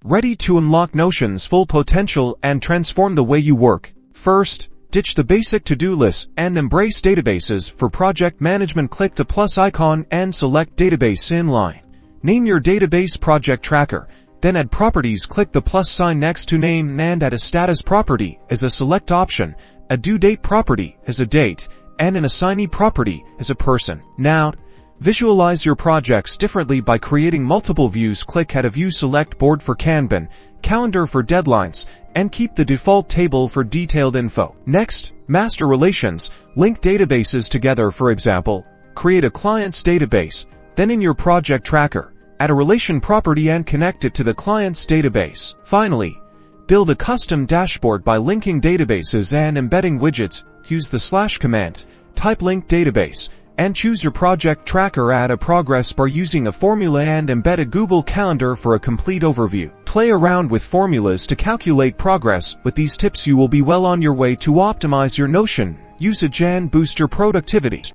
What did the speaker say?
Ready to unlock Notion's full potential and transform the way you work? First, ditch the basic to-do list and embrace databases for project management. Click the plus icon and select Database Inline. Name your database Project Tracker, then add properties. Click the plus sign next to name and add a status property as a select option, a due date property as a date, and an assignee property as a person. Now, visualize your projects differently by creating multiple views. Click Add a View, select Board for Kanban, Calendar for deadlines, and keep the default table for detailed info. Next, master relations. Link databases together. For example, create a client's database, then in your project tracker, add a relation property and connect it to the client's database. Finally, build a custom dashboard by linking databases and embedding widgets. Use the / command, type link database, and choose your project tracker. Add a progress bar using a formula and embed a Google Calendar for a complete overview. Play around with formulas to calculate progress. With these tips, you will be well on your way to optimize your Notion usage and boost your productivity.